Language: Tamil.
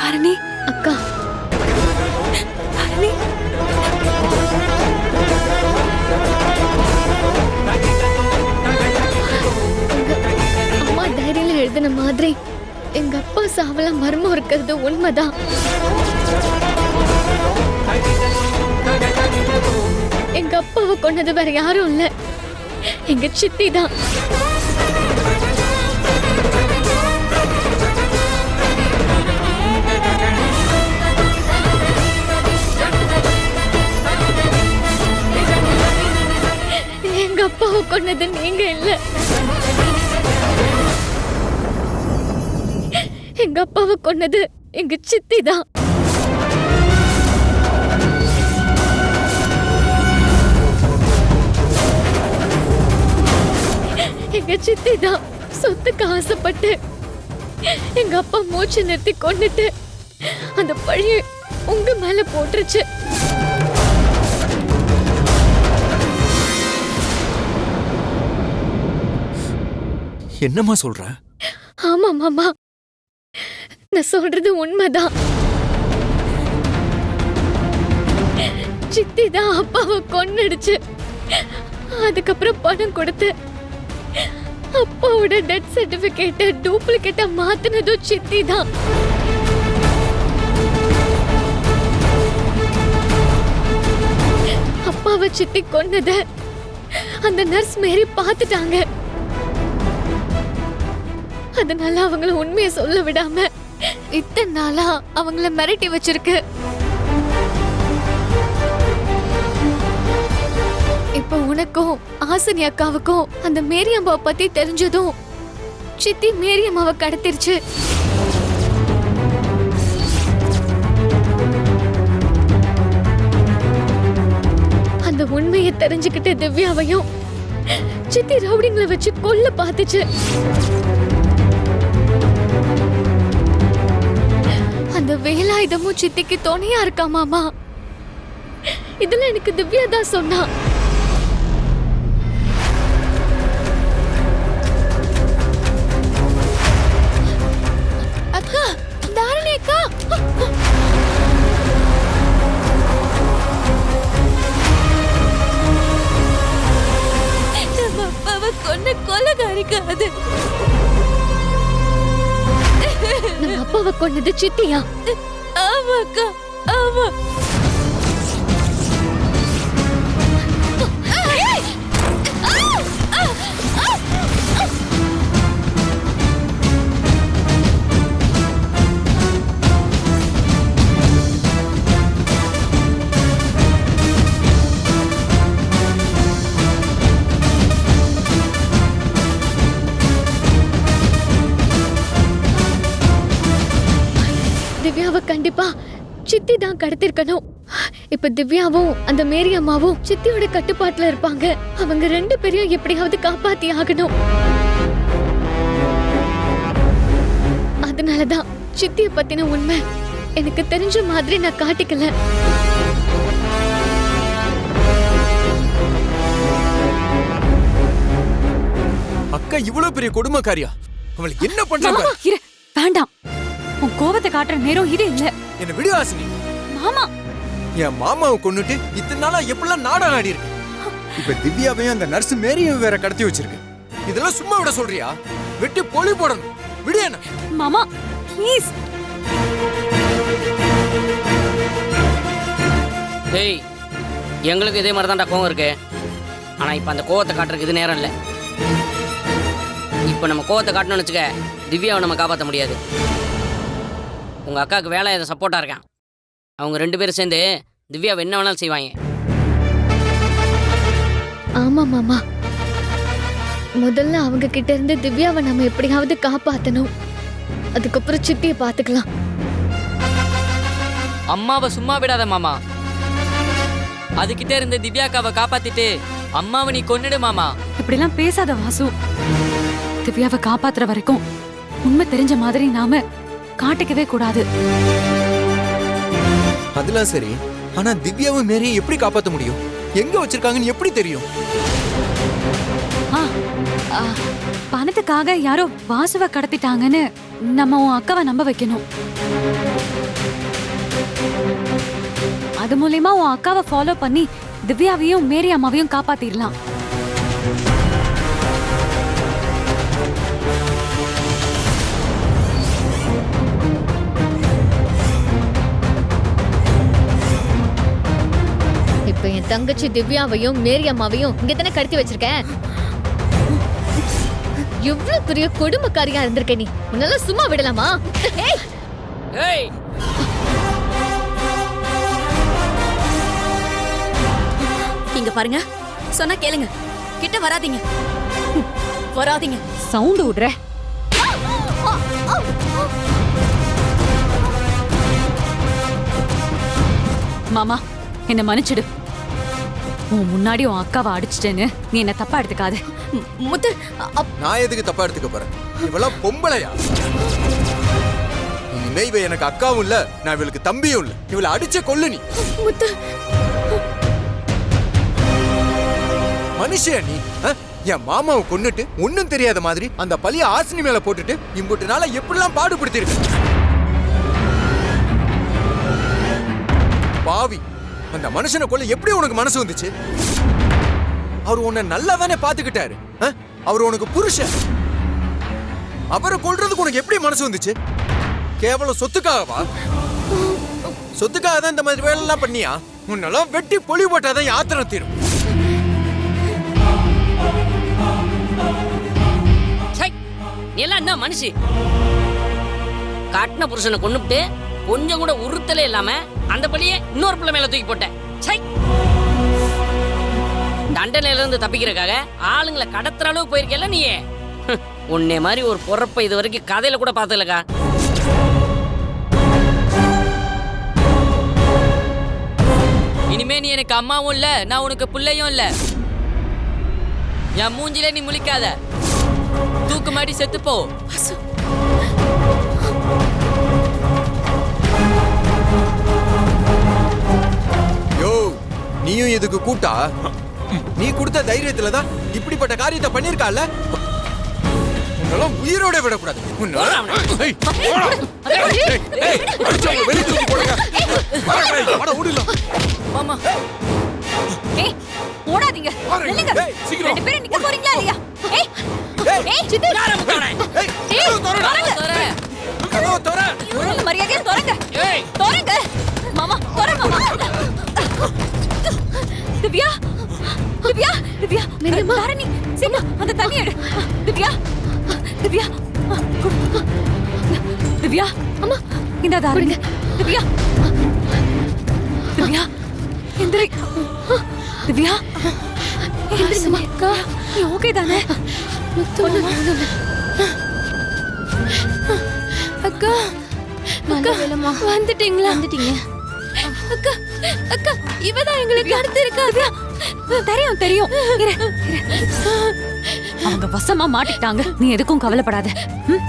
தாரணி அக்கா, தாரணி அம்மா டைரியில எழுதின மாதிரி எங்க அப்பா சாவல மர்மம் இருக்கிறது உண்மைதான். எங்க அப்பாவை கொன்னது வேற யாரும் இல்ல, எங்க சித்தி தான். எங்க அப்பாவை கொன்னது நீங்க இல்ல, எங்க அப்பாவை கொன்னது எங்க சித்தி தான். எங்க சித்தி தான் சொத்துக்கு ஆசைப்பட்டு எங்க அப்பா மூச்சு நிறுத்தி கொன்னுட்டு அந்த பழிய உங்க மேல போட்டுருச்சு. என்னம்மா சொல்ற? ஆமா மாமா, நான் சொல்றது உண்மைதான். சித்தி தான் அப்பாவை கொன்னுடுச்சு. அதுக்கப்புறம் பணம் கொடுத்து அப்பாவோட டெத் சர்டிபிகேட்டை டூப்ளிகேட்டா மாத்தினதும் சித்தி தான். அப்பாவை சித்தி கொன்னத அந்த நர்ஸ் மேரி பார்த்துட்டாங்க. அதனால அவங்கள உண்மையை சொல்ல விடாம இத்தனை நாளா அவங்கள மிரட்டி வச்சிருக்கு. இப்ப உனக்கும் ஆசினி அக்காவுக்கும் அந்த மேரி அம்மாவை பத்தி தெரிஞ்சதும் சித்தி மேரி அம்மாவை கடத்திருச்சு. அந்த உண்மையை தெரிஞ்சுக்கிட்டு திவ்யாவையும் சித்தி ரவுடிங்களை வச்சு கொல்ல பார்த்துச்சு. அந்த வேலாயுதமும் சித்திக்கு துணையா இருக்கா மாமா. இதுல எனக்கு திவ்யா தான் சொன்னா. அக்கா, தாரணி அக்கா, நம்ம அப்பாவை கொன்ன கொலைகாரிக்கு அது. நம்ம அப்பாவை கொன்னது சித்தியா? ஆமா அக்கா, ஆமா. திவ்யாவை கண்டிப்பா சித்தி தான் கடத்திருக்கணும். இப்ப திவ்யாவும் அந்த மேரி அம்மாவும் சித்தியோட கட்டுப்பாட்டுல இருப்பாங்க. அவங்க ரெண்டு பேரையும் எப்படியாவது காப்பாத்தி ஆகணும். அதனாலதான் சித்திய பத்தின உண்மை எனக்கு தெரிஞ்ச மாதிரி நான் காட்டிக்கல. அக்கா இவ்வளவு பெரிய கொடுமைக்காரியா? அவளுக்கு என்ன பண்றாங்க? மாமா இரு, வேண்டாம். உன் கோபத்தை காட்டுற நேரம் இது இல்ல. என்ன விடு ஆசினி. மாமா, என் மாமாவை கொன்னுட்டு இத்தனை நாளா எப்படிலாம் நாடகம் ஆடி இருக்கு. இப்ப திவ்யாவையும் அந்த நர்ஸ் மேரியும் வேற கடத்தி வச்சிருக்கு. இதெல்லாம் சும்மா விட சொல்றியா? வெட்டி பொலி போடணும். விடு என்ன. மாமா ப்ளீஸ். டேய், எங்களுக்கு இதே மாதிரி தான்டா கோவம் இருக்கு. ஆனா இப்ப அந்த கோவத்தை காட்டுறதுக்கு இது நேரம் இல்லை. இப்ப நம்ம கோவத்தை காட்டணும்னு வச்சுக்க, திவ்யாவை நம்ம காப்பாற்ற முடியாது. உங்க அக்காவுக்கு வேலை இதை சப்போர்ட்டா இருக்கான். அவங்க ரெண்டு பேரும் சேர்ந்து திவ்யாவை என்ன வேணாலும் செய்வாங்க. ஆமா மாமா, முதல்ல அவங்க கிட்ட இருந்து திவ்யாவை நம்ம எப்படியாவது காப்பாத்தணும். அதுக்கப்புறம் சித்தியை பாத்துக்கலாம். அம்மாவை சும்மா விடாத மாமா. அதுகிட்ட இருந்து திவ்யாக்காவை காப்பாத்திட்டு அம்மாவை நீ கொன்னுடு மாமா. இப்படிலாம் பேசாத வாசு. திவ்யாவை காப்பாத்துற வரைக்கும் உண்மை தெரிஞ்ச மாதிரி நாம காட்டிக்கவே கூடாது. அதெல்லாம் சரி, ஆனா திவ்யாவும் மேரியும் எப்படி காப்பாத்த முடியும்? எங்க வச்சிருக்காங்கன்னு எப்படி தெரியும்? பணத்துக்காக யாரோ வாசுவை கடத்திட்டாங்கன்னு நம்ம உன் அக்காவை நம்ப வைக்கணும். அது மூலியமா உன் அக்காவை ஃபாலோ பண்ணி திவ்யாவையும் மேரி அம்மாவையும் காப்பாத்திடலாம். இப்ப என் தங்கச்சி திவ்யாவையும் மேரி அம்மாவையும் இங்க தானே கடத்தி வச்சிருக்கேன். எவ்வளவு பெரிய கொடுமைக்காரியா இருந்திருக்க நீ. உன்னால சும்மா விடலாமா? ஏய், ஏய் இங்க பாருங்க, சொன்னா கேளுங்க, கிட்ட வராதீங்க, வராதீங்க. சவுண்ட் விடுற. மாமா, என்ன மன்னிச்சிடு. உன் முன்னாடி உன் அக்காவை அடிச்சிட்டேன்னு நீ என்ன தப்பா எடுத்துக்காத. முத்து, நான் எதுக்கு தப்பா எடுத்துக்க போறேன்? இவெல்லாம் பொம்பளையா? இனிமே இவ எனக்கு அக்காவும் இல்ல, நான் இவளுக்கு தம்பியும் இல்ல. இவளை அடிச்ச கொல்லு நீ. முத்து, மனுஷியா நீ? என் மாமாவை கொன்னுட்டு ஒன்னும் தெரியாத மாதிரி அந்த பழிய ஆசினி மேல போட்டுட்டு இம்புட்டு நாள எப்படிலாம் பாடுபடுத்திருக்க பாவி. அந்த மனுஷனை கொல்ல எப்படி உனக்கு மனசு வந்துச்சு? அவர் உன்னை நல்லா தானே பாத்துக்கிட்டாரு. அவர் உனக்கு புருஷன். அவரை கொல்றதுக்கு உனக்கு எப்படி மனசு வந்துச்சு? கேவலம் சொத்துக்காகவா? சொத்துக்காக தான் இந்த மாதிரி வேலை எல்லாம் பண்ணியா? உன்னெல்லாம் வெட்டி பொலி போட்டாதான் யாத்திரம் தீரும். நீ எல்லாம் என்ன மனுஷி? காட்டின புருஷனை கொன்னுட்டு கொஞ்சம் கூட உறுத்தலே இல்லாம அந்த பழியே இன்னொரு பிள்ளை மேல தூக்கி போட்டேன். தண்டனையில இருந்து தப்பிக்கிறதுக்காக ஆளுங்களை கடத்துற அளவு போயிருக்கல நீயே. உன்னை மாதிரி ஒரு பொறப்ப இது வரைக்கும் கதையில கூட பார்த்ததுலக்கா. இனிமே நீ எனக்கு அம்மாவும் இல்ல, நான் உனக்கு பிள்ளையும் இல்ல. என் மூஞ்சில நீ முழிக்காத, தூக்கு மாடி செத்துப்போ. யோ, நீயும் இதுக்கு கூட்டா? நீ கொடுத்த தைரியத்துல தான் இப்படிப்பட்ட காரியத்தை பண்ணிருக்கால. உன்னெல்லாம் உயிரோட விடக்கூடாது. மாமா, ஏய், ஓடாதீங்க, நில்லுங்க. ரெண்டு பேரும் நிக்க போறீங்களா இல்லையா? ஏய், ஏய், சித்தி, ஒழுங்கு மரியாதையா தொடங்க. தொடங்க மாமா, தொடங்க மாமா. திவ்யா, திவ்யா, திவ்யா, மேரியம்மா. தாரணி, சீமா, அந்த தண்ணி எடு. திவ்யா, திவ்யா, திவ்யா, அம்மா, இந்த தாரணி. திவ்யா, திவ்யா, எந்திரி. திவ்யா, எந்திரிங்கம்மா. அக்கா, நீ ஓகே தானே? அக்கா, அக்கா, வந்துட்டீங்களா? வந்துட்டீங்க. அக்கா, அக்கா, இவதான் எங்களுக்கு அடுத்து இருக்கா? தெரியும் தெரியும். இரு, இரு. அவங்க வசமா மாட்டிட்டாங்க. நீ எதுக்கும் கவலைப்படாத. ம்?